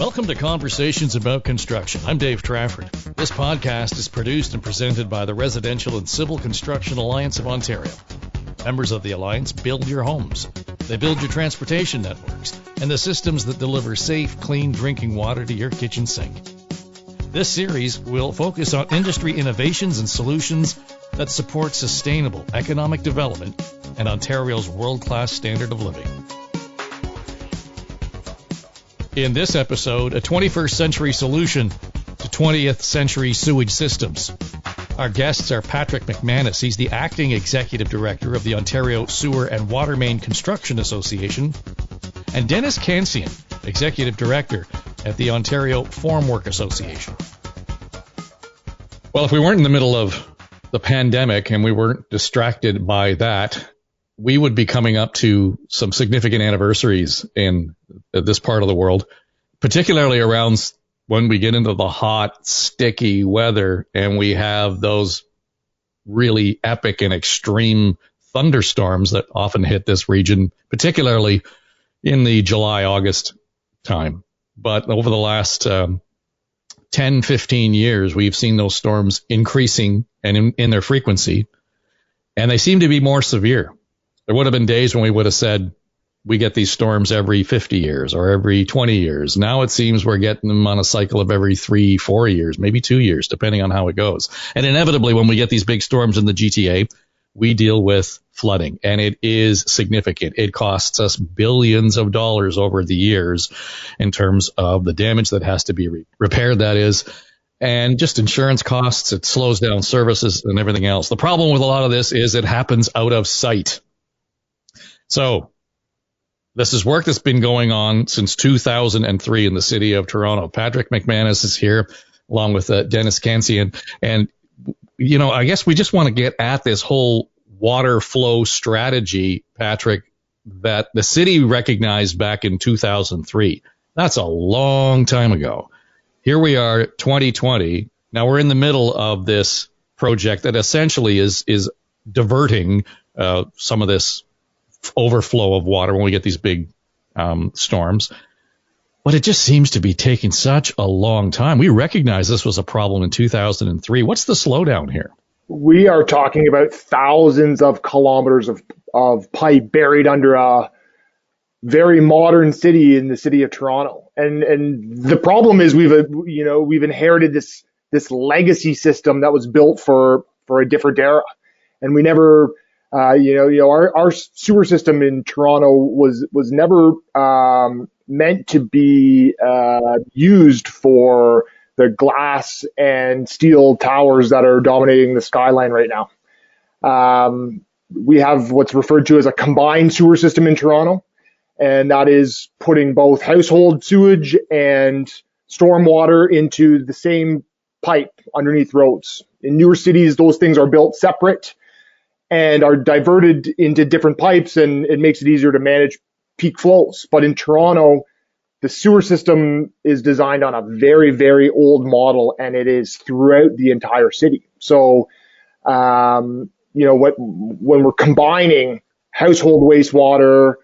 Welcome to Conversations About Construction. I'm Dave Trafford. This podcast is produced and presented by the Residential and Civil Construction Alliance of Ontario. Members of the Alliance build your homes. They build your transportation networks and the systems that deliver safe, clean drinking water to your kitchen sink. This series will focus on industry innovations and solutions that support sustainable economic development and Ontario's world-class standard of living. In this episode, a 21st century solution to 20th century sewage systems. Our guests are Patrick McManus. He's the acting executive director of the Ontario Sewer and Watermain Construction Association, and Dennis Cancian, executive director at the Ontario Formwork Association. Well, if we weren't in the middle of the pandemic and we weren't distracted by that, we would be coming up to some significant anniversaries in this part of the world, particularly around when we get into the hot, sticky weather and we have those really epic and extreme thunderstorms that often hit this region, particularly in the July, August time. But over the last 10, 15 years, we've seen those storms increasing and in their frequency, and they seem to be more severe. There would have been days when we would have said we get these storms every 50 years or every 20 years. Now it seems we're getting them on a cycle of every 3-4 years, maybe 2 years, depending on how it goes. And inevitably, when we get these big storms in the GTA, we deal with flooding, and it is significant. It costs us billions of dollars over the years in terms of the damage that has to be repaired, that is, and just insurance costs. It slows down services and everything else. The problem with a lot of this is it happens out of sight. So this is work that's been going on since 2003 in the city of Toronto. Patrick McManus is here along with Dennis Cancian. And, you know, I guess we just want to get at this whole water flow strategy, Patrick, that the city recognized back in 2003. That's a long time ago. Here we are, 2020. Now we're in the middle of this project that essentially is diverting some of this overflow of water when we get these big storms. But it just seems to be taking such a long time. We recognize this was a problem in 2003. What's the slowdown here? We are talking about thousands of kilometers of pipe buried under a very modern city in the city of Toronto. And the problem is we've inherited this legacy system that was built for a different era. And we never our sewer system in Toronto was never meant to be used for the glass and steel towers that are dominating the skyline right now. We have what's referred to as a combined sewer system in Toronto, and that is putting both household sewage and stormwater into the same pipe underneath roads. In newer cities, those things are built separate and are diverted into different pipes, and it makes it easier to manage peak flows. But in Toronto, the sewer system is designed on a very, very old model, and it is throughout the entire city. So, when we're combining household wastewater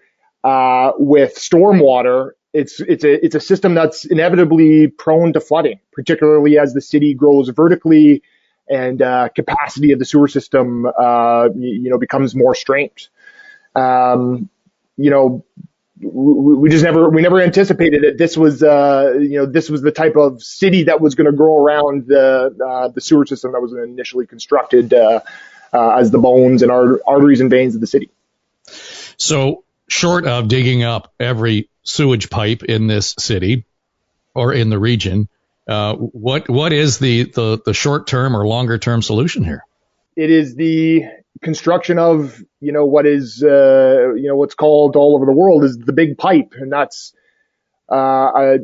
with stormwater, it's a system that's inevitably prone to flooding, particularly as the city grows vertically and capacity of the sewer system, becomes more strained. We never anticipated that this was the type of city that was going to grow around the sewer system that was initially constructed as the bones and arteries and veins of the city. So, short of digging up every sewage pipe in this city or in the region, what is the short-term or longer-term solution here? It is the construction of, what is, what's called all over the world is the big pipe. And that's, a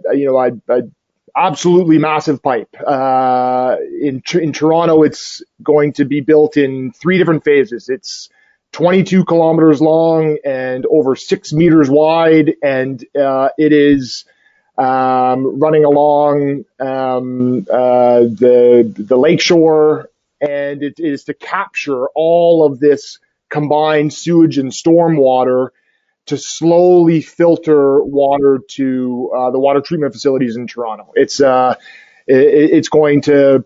absolutely massive pipe. In Toronto, it's going to be built in 3 different phases. It's 22 kilometers long and over 6 meters wide. And, it is, running along the lakeshore, and it is to capture all of this combined sewage and stormwater to slowly filter water to the water treatment facilities in Toronto. It's going to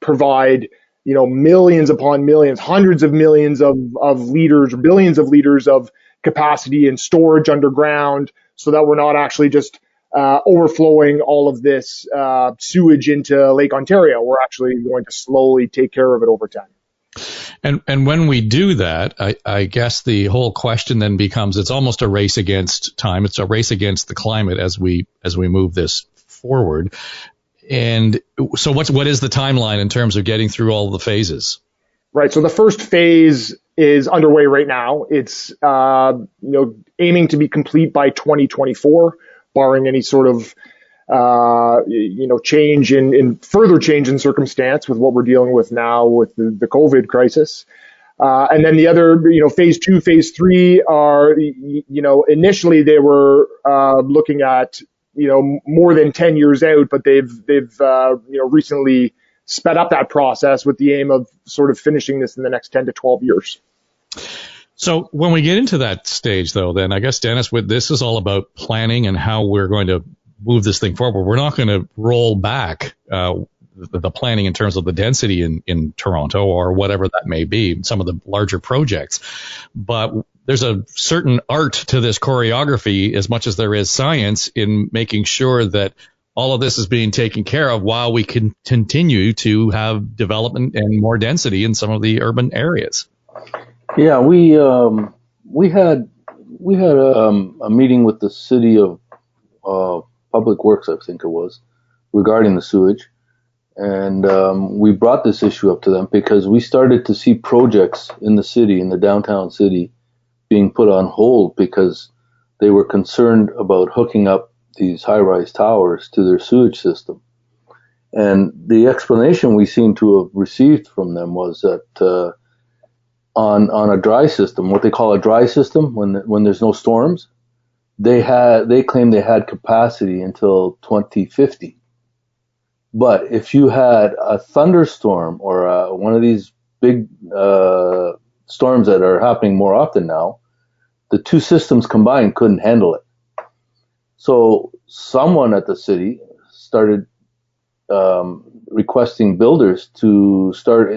provide, millions upon millions, hundreds of millions of liters, or billions of liters of capacity and storage underground, so that we're not actually just overflowing all of this sewage into Lake Ontario. We're actually going to slowly take care of it over time. And when we do that, I guess the whole question then becomes, it's almost a race against time. It's a race against the climate as we move this forward. And so what is the timeline in terms of getting through all the phases? Right. So the first phase is underway right now. It's aiming to be complete by 2024, barring any sort of change in further change in circumstance with what we're dealing with now with the COVID crisis. And then the other, phase 2, phase 3 are, initially they were looking at, more than 10 years out, but they've recently sped up that process with the aim of sort of finishing this in the next 10 to 12 years. So when we get into that stage, though, then I guess, Dennis, this is all about planning and how we're going to move this thing forward. We're not going to roll back the planning in terms of the density in Toronto or whatever that may be, some of the larger projects. But there's a certain art to this choreography as much as there is science in making sure that all of this is being taken care of while we can continue to have development and more density in some of the urban areas. Yeah, we had a meeting with the city of Public Works, I think it was, regarding the sewage. And we brought this issue up to them because we started to see projects in the city, in the downtown city, being put on hold because they were concerned about hooking up these high-rise towers to their sewage system. And the explanation we seem to have received from them was that on a dry system, what they call a dry system, when there's no storms, they claimed they had capacity until 2050. But if you had a thunderstorm or one of these big storms that are happening more often now, the two systems combined couldn't handle it. So someone at the city started requesting builders to start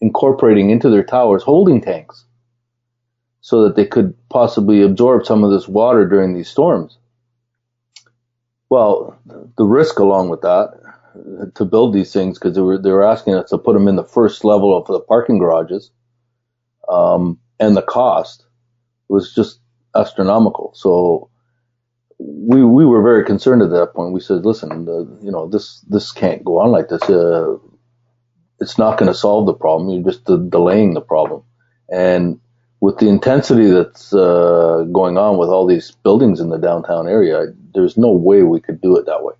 incorporating into their towers holding tanks so that they could possibly absorb some of this water during these storms. Well, the risk along with that to build these things, because they were asking us to put them in the first level of the parking garages, and the cost was just astronomical. So we were very concerned at that point. We said, listen, this can't go on like this. It's not going to solve the problem. You're just delaying the problem. And with the intensity that's going on with all these buildings in the downtown area, there's no way we could do it that way.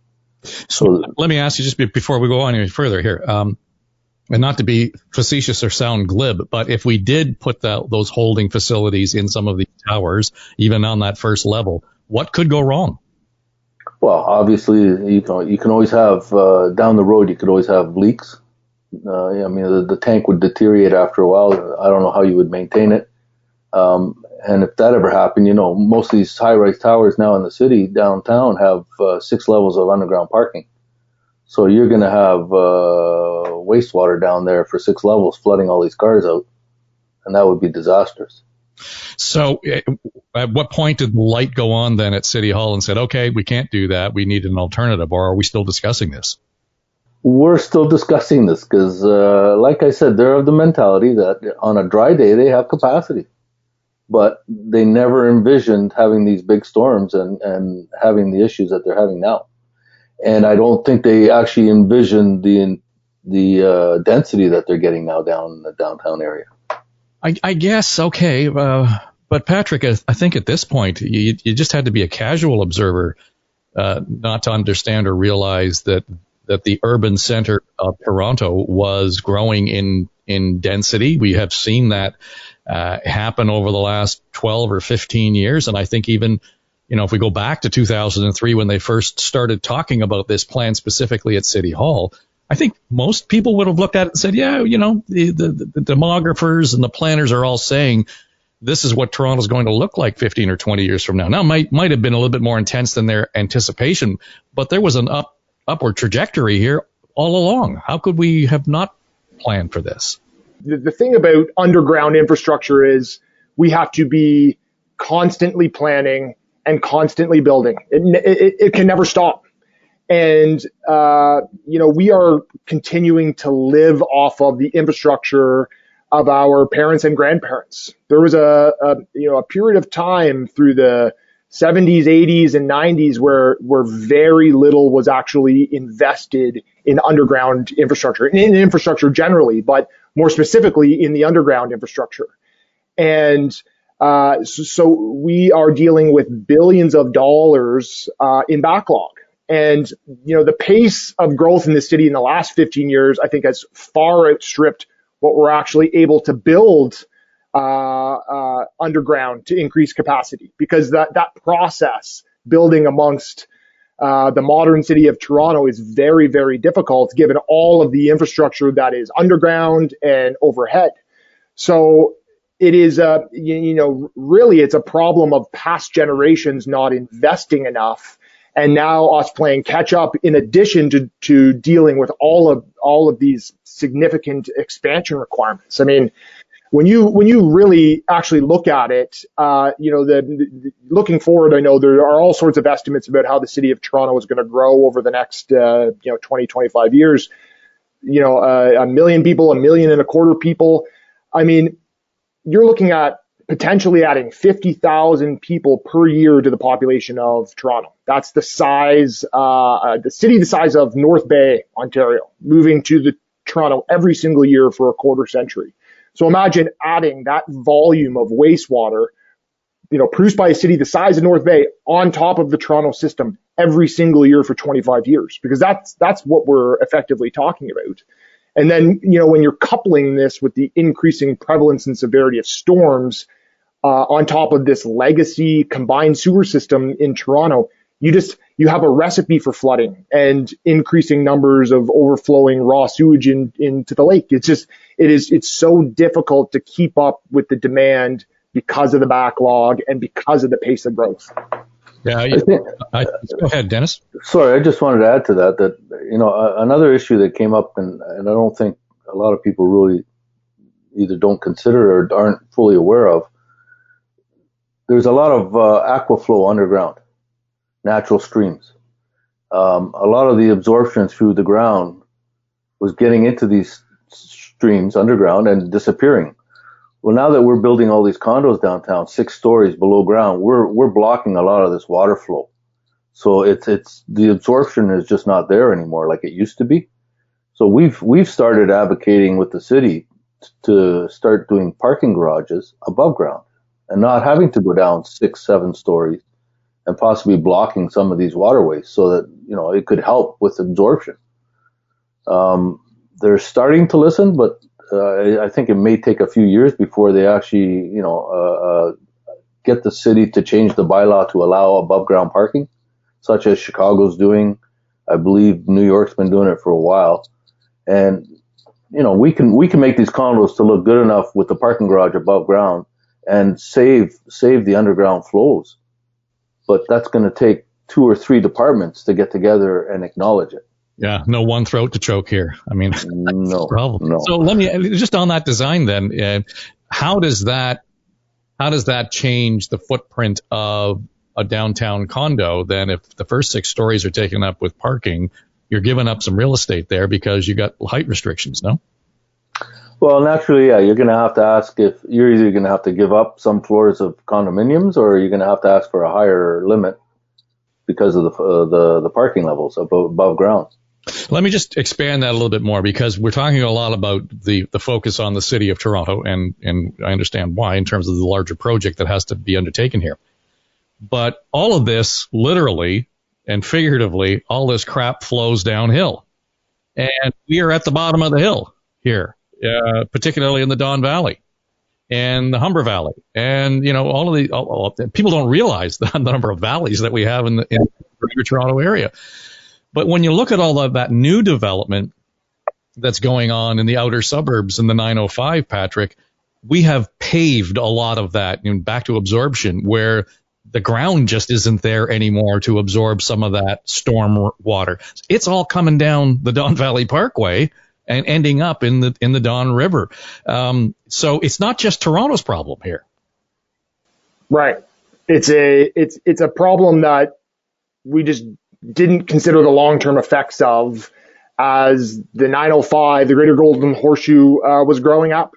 So let me ask you just before we go on any further here, and not to be facetious or sound glib, but if we did put those holding facilities in some of these towers, even on that first level, what could go wrong? Well, obviously, you can always have down the road. You could always have leaks. The tank would deteriorate after a while. I don't know how you would maintain it. And if that ever happened, most of these high-rise towers now in the city downtown have 6 levels of underground parking. So you're going to have wastewater down there for 6 levels flooding all these cars out, and that would be disastrous. So at what point did the light go on then at City Hall and said, okay, we can't do that, we need an alternative, or are we still discussing this? We're still discussing this because, like I said, they're of the mentality that on a dry day they have capacity. But they never envisioned having these big storms and having the issues that they're having now. And I don't think they actually envisioned the density that they're getting now down in the downtown area. I guess, okay. But Patrick, I think at this point, you just had to be a casual observer not to understand or realize that the urban center of Toronto was growing in density. We have seen that happen over the last 12 or 15 years. And I think even, if we go back to 2003 when they first started talking about this plan specifically at City Hall, I think most people would have looked at it and said, yeah, the demographers and the planners are all saying this is what Toronto's going to look like 15 or 20 years from now. Now, might have been a little bit more intense than their anticipation, but there was an upward trajectory here all along. How could we have not planned for this? The thing about underground infrastructure is we have to be constantly planning and constantly building. It can never stop. And, we are continuing to live off of the infrastructure of our parents and grandparents. There was a period of time through the 70s, 80s, and 90s where very little was actually invested in underground infrastructure, in infrastructure generally, but more specifically in the underground infrastructure. And so we are dealing with billions of dollars in backlog. And, the pace of growth in the city in the last 15 years, I think, has far outstripped what we're actually able to build underground to increase capacity, because that process, building amongst the modern city of Toronto, is very, very difficult given all of the infrastructure that is underground and overhead. So it is, really it's a problem of past generations not investing enough, and now us playing catch up in addition to dealing with all of these significant expansion requirements. I mean, when you really actually look at it, looking forward, I know there are all sorts of estimates about how the city of Toronto is going to grow over the next 20, 25 years. 1 million people, 1.25 million people. I mean, you're looking at potentially adding 50,000 people per year to the population of Toronto. That's the size, the city the size of North Bay, Ontario, moving to the Toronto every single year for a quarter century. So imagine adding that volume of wastewater, produced by a city the size of North Bay on top of the Toronto system every single year for 25 years, because that's what we're effectively talking about. And then, when you're coupling this with the increasing prevalence and severity of storms, on top of this legacy combined sewer system in Toronto, you have a recipe for flooding and increasing numbers of overflowing raw sewage into the lake. It's so difficult to keep up with the demand because of the backlog and because of the pace of growth. Yeah, go ahead, Dennis. Sorry, I just wanted to add to that another issue that came up, and I don't think a lot of people really either don't consider or aren't fully aware of. There's a lot of aquaflow underground, natural streams. A lot of the absorption through the ground was getting into these streams underground and disappearing. Well, now that we're building all these condos downtown, 6 stories below ground, we're blocking a lot of this water flow. So it's the absorption is just not there anymore like it used to be. So we've started advocating with the city to start doing parking garages above ground and not having to go down 6, 7 stories and possibly blocking some of these waterways so that, it could help with absorption. They're starting to listen, but I think it may take a few years before they actually, get the city to change the bylaw to allow above ground parking, such as Chicago's doing. I believe New York's been doing it for a while. And, we can make these condos to look good enough with the parking garage above ground and save the underground flows. But that's going to take 2 or 3 departments to get together and acknowledge it. Yeah, no one throat to choke here. I mean, that's the problem. No. So let me just on that design then. How does that change the footprint of a downtown condo? Then, if the first 6 stories are taken up with parking, you're giving up some real estate there because you got height restrictions. No. Well, naturally, yeah, you're going to have to ask if you're either going to have to give up some floors of condominiums or you're going to have to ask for a higher limit because of the parking levels above ground. Let me just expand that a little bit more, because we're talking a lot about the focus on the city of Toronto, and I understand why in terms of the larger project that has to be undertaken here. But all of this, literally and figuratively, all this crap flows downhill. And we are at the bottom of the hill here, particularly in the Don Valley and the Humber Valley. And, all of people don't realize the number of valleys that we have in the Greater Toronto area. But when you look at all of that new development that's going on in the outer suburbs in the 905, Patrick, we have paved a lot of that, back to absorption, where the ground just isn't there anymore to absorb some of that storm water. It's all coming down the Don Valley Parkway and ending up in the Don River. So it's not just Toronto's problem here. Right. It's a problem that we just didn't consider the long-term effects of as the 905, the Greater Golden Horseshoe, was growing up.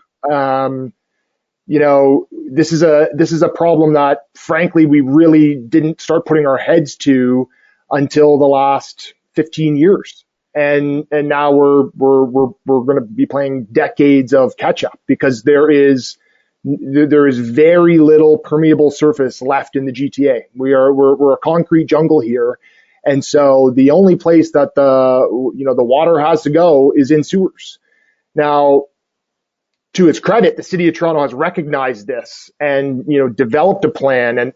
This is a problem that, frankly, we really didn't start putting our heads to until the last 15 years. And now we're going to be playing decades of catch up, because there is very little permeable surface left in the GTA. We're a concrete jungle here. And so the only place that the water has to go is in sewers. Now, to its credit, the city of Toronto has recognized this and, developed a plan, and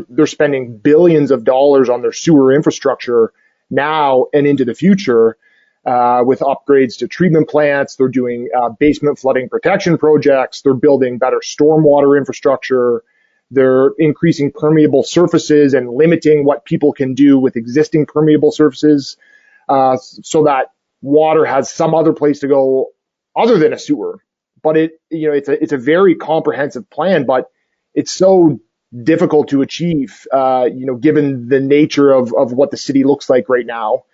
they're spending billions of dollars on their sewer infrastructure now and into the future, with upgrades to treatment plants. They're doing basement flooding protection projects. They're building better stormwater infrastructure. They're increasing permeable surfaces and limiting what people can do with existing permeable surfaces, so that water has some other place to go other than a sewer. But it's a very comprehensive plan, but it's so difficult to achieve, given the nature of what the city looks like right now.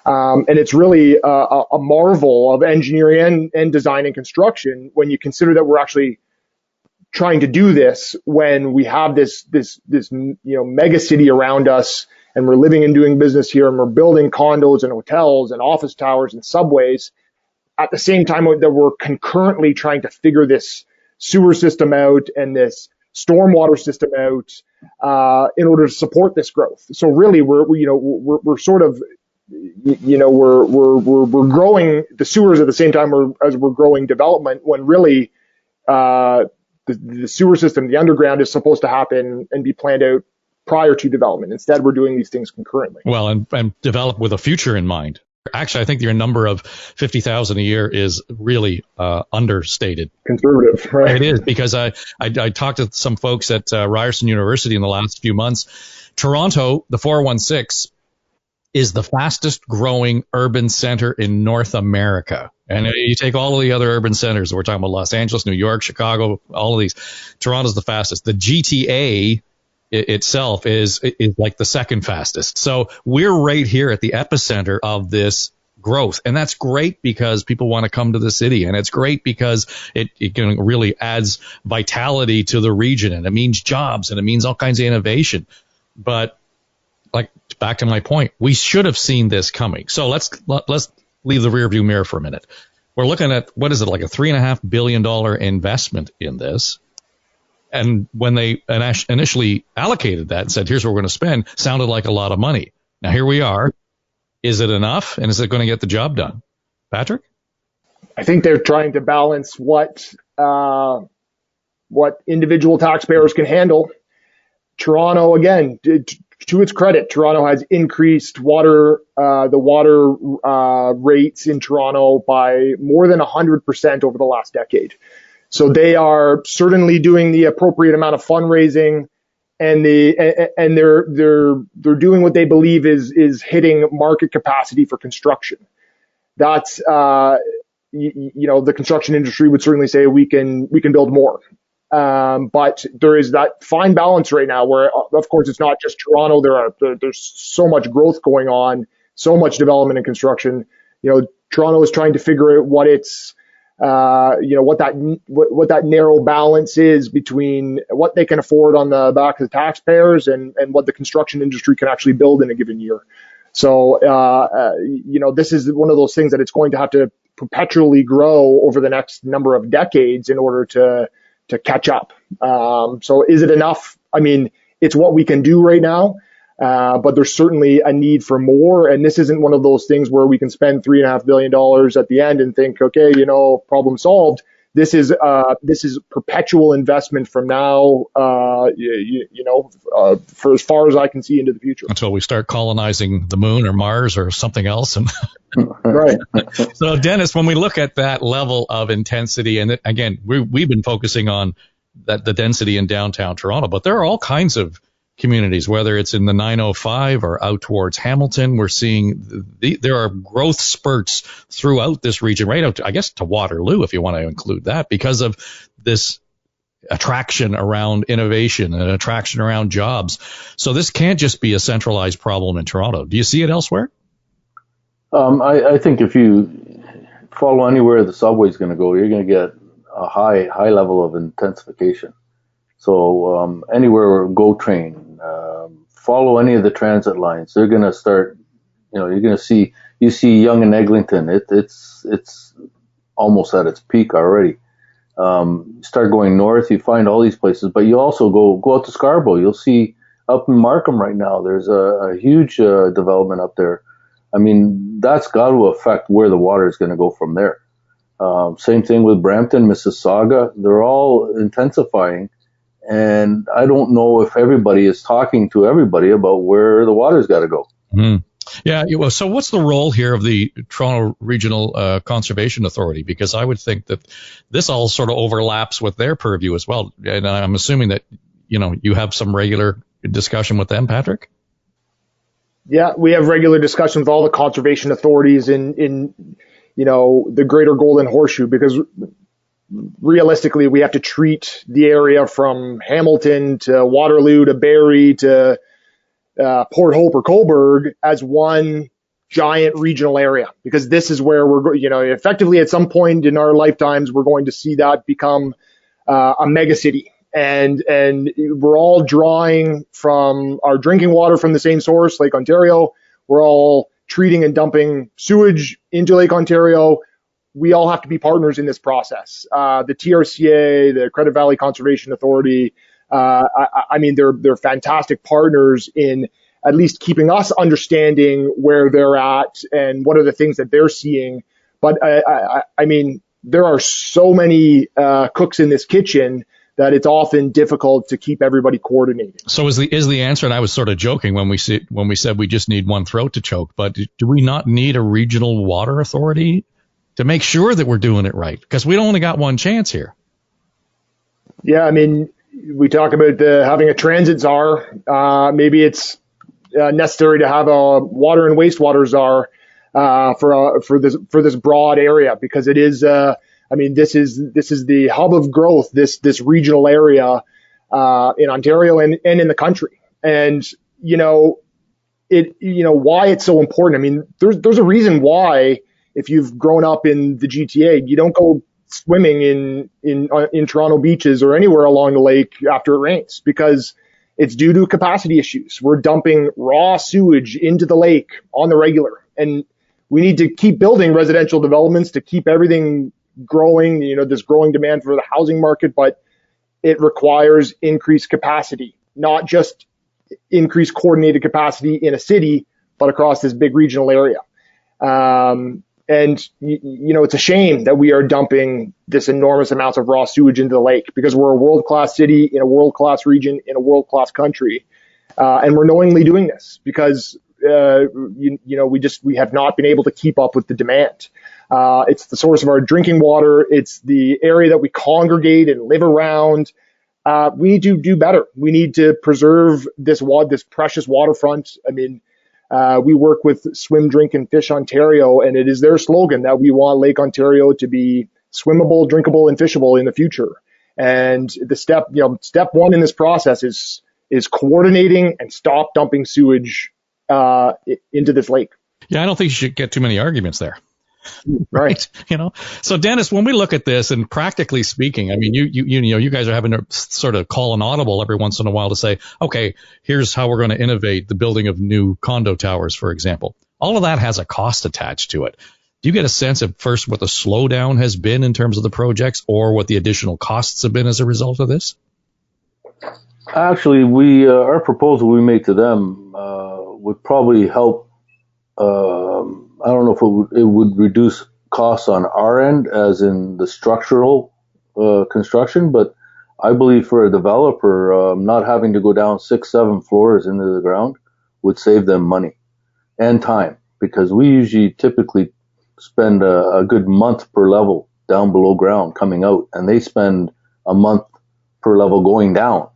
And it's really a marvel of engineering and design and construction when you consider that we're actually trying to do this when we have this mega city around us, and we're living and doing business here, and we're building condos and hotels and office towers and subways at the same time that we're concurrently trying to figure this sewer system out and this stormwater system out, in order to support this growth. So really, we're sort of, we're growing the sewers at the same time as we're growing development, when really, the sewer system, the underground, is supposed to happen and be planned out prior to development. Instead, we're doing these things concurrently. Well, and develop with a future in mind. Actually, I think your number of 50,000 a year is really understated. Conservative, right? It is, because I talked to some folks at Ryerson University in the last few months. Toronto, the 416, is the fastest growing urban center in North America. And you take all of the other urban centers, we're talking about Los Angeles, New York, Chicago, all of these, Toronto's the fastest. The GTA itself is like the second fastest. So we're right here at the epicenter of this growth. And that's great because people want to come to the city. And it's great because it really adds vitality to the region. And it means jobs, and it means all kinds of innovation. But back to my point, we should have seen this coming. So let's leave the rearview mirror for a minute. We're looking at, what is it, like a $3.5 billion investment in this. And when they initially allocated that and said, here's what we're going to spend, sounded like a lot of money. Now, here we are. Is it enough? And is it going to get the job done? Patrick? I think they're trying to balance what individual taxpayers can handle. Toronto, again, to its credit, Toronto has increased the water rates in Toronto by more than 100% over the last decade. So they are certainly doing the appropriate amount of fundraising, and they're doing what they believe is hitting market capacity for construction. That's the construction industry would certainly say we can build more. But there is that fine balance right now where, of course, it's not just Toronto. There's so much growth going on, so much development and construction. Toronto is trying to figure out what its what that narrow balance is between what they can afford on the back of the taxpayers and what the construction industry can actually build in a given year. So, this is one of those things that it's going to have to perpetually grow over the next number of decades in order to catch up. So is it enough? I mean, it's what we can do right now. But there's certainly a need for more. And this isn't one of those things where we can spend $3.5 billion at the end and think, okay, problem solved. this is perpetual investment from now, for as far as I can see into the future. Until we start colonizing the moon or Mars or something else. And right. So, Dennis, when we look at that level of intensity, and again, we've been focusing on the density in downtown Toronto, but there are all kinds of communities, whether it's in the 905 or out towards Hamilton. We're seeing there are growth spurts throughout this region, right out to, I guess, to Waterloo, if you want to include that, because of this attraction around innovation and attraction around jobs. So this can't just be a centralized problem in Toronto. Do you see it elsewhere? I think if you follow anywhere the subway is going to go, you're going to get a high level of intensification. So anywhere GO train, follow any of the transit lines, they're going to start. You're going to you see Yonge and Eglinton. It's almost at its peak already. Start going north, you find all these places, but you also go out to Scarborough. You'll see up in Markham right now, there's a huge development up there. I mean, that's got to affect where the water is going to go from there. Same thing with Brampton, Mississauga. They're all intensifying. And I don't know if everybody is talking to everybody about where the water's got to go. Mm. Yeah. Well, so what's the role here of the Toronto Regional Conservation Authority? Because I would think that this all sort of overlaps with their purview as well. And I'm assuming that, you have some regular discussion with them, Patrick? Yeah, we have regular discussions with all the conservation authorities in the greater Golden Horseshoe, because realistically, we have to treat the area from Hamilton to Waterloo to Barrie to Port Hope or Cobourg as one giant regional area, because this is where we're, effectively at some point in our lifetimes, we're going to see that become a mega city. And we're all drawing from our drinking water from the same source, Lake Ontario. We're all treating and dumping sewage into Lake Ontario. We all have to be partners in this process. The TRCA, the Credit Valley Conservation Authority, they're fantastic partners in at least keeping us understanding where they're at and what are the things that they're seeing. But there are so many cooks in this kitchen that it's often difficult to keep everybody coordinated. So is the answer, and I was sort of joking when we said we just need one throat to choke, but do we not need a regional water authority to make sure that we're doing it right? Because we only got one chance here. Yeah, we talk about having a transit czar. Maybe it's necessary to have a water and wastewater czar for this broad area, because it is. This is the hub of growth. This regional area in Ontario and in the country, and why it's so important. There's a reason why, if you've grown up in the GTA, you don't go swimming in Toronto beaches or anywhere along the lake after it rains, because it's due to capacity issues. We're dumping raw sewage into the lake on the regular, and we need to keep building residential developments to keep everything growing, this growing demand for the housing market, but it requires increased capacity, not just increased coordinated capacity in a city, but across this big regional area. It's a shame that we are dumping this enormous amounts of raw sewage into the lake, because we're a world-class city in a world-class region in a world-class country. And we're knowingly doing this because, we have not been able to keep up with the demand. It's the source of our drinking water. It's the area that we congregate and live around. We need to do better. We need to preserve this precious waterfront. We work with Swim, Drink, and Fish Ontario, and it is their slogan that we want Lake Ontario to be swimmable, drinkable, and fishable in the future. And the step one in this process is coordinating and stop dumping sewage into this lake. Yeah, I don't think you should get too many arguments there. Right. So Dennis, when we look at this, and practically speaking, you guys are having to sort of call an audible every once in a while to say, okay, here's how we're going to innovate the building of new condo towers, for example. All of that has a cost attached to it. Do you get a sense of first what the slowdown has been in terms of the projects, or what the additional costs have been as a result of this? Actually, our proposal we made to them would probably help. I don't know if it would reduce costs on our end, as in the structural construction, but I believe for a developer, not having to go down 6-7 floors into the ground would save them money and time, because we usually typically spend a good month per level down below ground coming out, and they spend a month per level going down.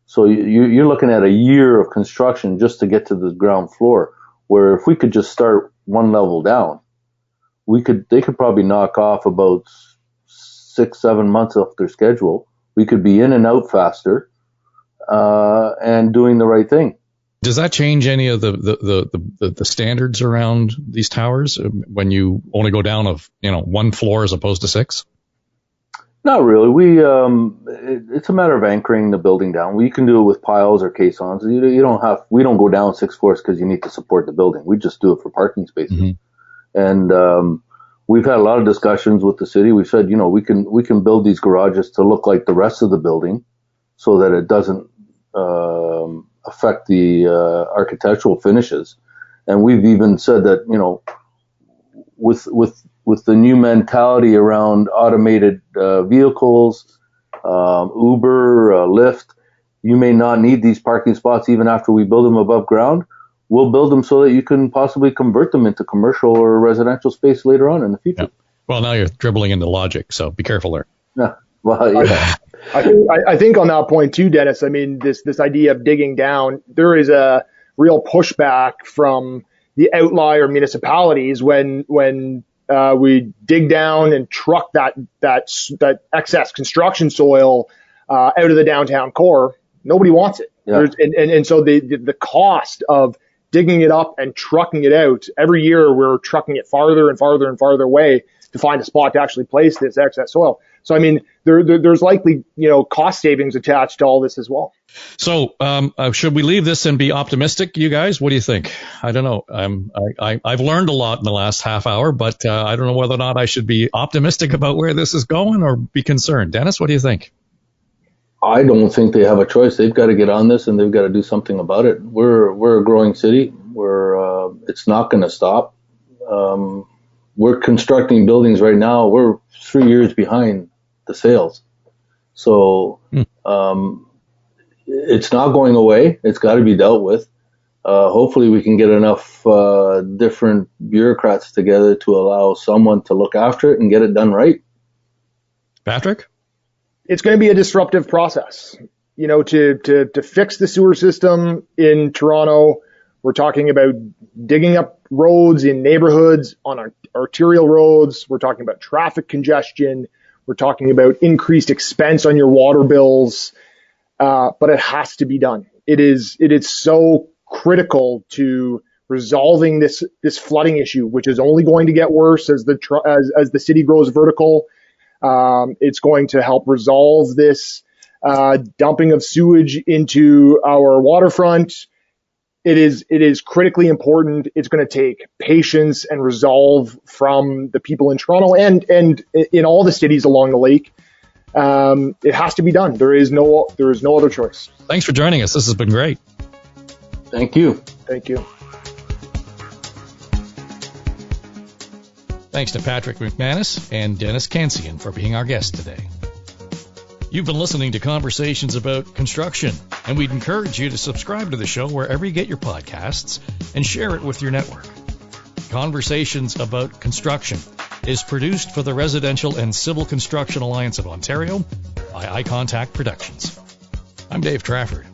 So you're looking at a year of construction just to get to the ground floor, where if we could just start one level down, they could probably knock off about 6-7 months off their schedule. We could be in and out faster, and doing the right thing. Does that change any of the standards around these towers when you only go down of one floor as opposed to 6? Not really. It's a matter of anchoring the building down. We can do it with piles or caissons. We don't go down 6 floors because you need to support the building. We just do it for parking spaces. Mm-hmm. And we've had a lot of discussions with the city. We said, we can build these garages to look like the rest of the building, so that it doesn't affect the architectural finishes. And we've even said that with the new mentality around automated vehicles, Uber, Lyft, you may not need these parking spots even after we build them above ground. We'll build them so that you can possibly convert them into commercial or residential space later on in the future. Yeah. Well, now you're dribbling into logic, so be careful there. Yeah. Well, yeah. I think on that point too, Dennis, I mean, this idea of digging down, there is a real pushback from the outlier municipalities when we dig down and truck that excess construction soil out of the downtown core. Nobody wants it. Yeah. And so the cost of digging it up and trucking it out, every year we're trucking it farther and farther and farther away to find a spot to actually place this excess soil. So, I mean, there's likely, cost savings attached to all this as well. So, should we leave this and be optimistic, you guys? What do you think? I don't know. I've learned a lot in the last half hour, but I don't know whether or not I should be optimistic about where this is going or be concerned. Dennis, what do you think? I don't think they have a choice. They've got to get on this, and they've got to do something about it. We're a growing city. It's not going to stop. We're constructing buildings right now. We're 3 years behind the sales. So it's not going away. It's got to be dealt with. Hopefully we can get enough different bureaucrats together to allow someone to look after it and get it done right. Patrick? It's going to be a disruptive process. To fix the sewer system in Toronto, we're talking about digging up roads in neighborhoods, on our arterial roads. We're talking about traffic congestion. We're talking about increased expense on your water bills. But it has to be done. It is so critical to resolving this flooding issue, which is only going to get worse as the city grows vertical. It's going to help resolve this dumping of sewage into our waterfront. It is critically important. It's going to take patience and resolve from the people in Toronto and in all the cities along the lake. It has to be done. There is no other choice. Thanks for joining us. This has been great. Thank you. Thank you. Thanks to Patrick McManus and Dennis Cancian for being our guests today. You've been listening to Conversations About Construction, and we'd encourage you to subscribe to the show wherever you get your podcasts and share it with your network. Conversations About Construction is produced for the Residential and Civil Construction Alliance of Ontario by iContact Productions. I'm Dave Trafford.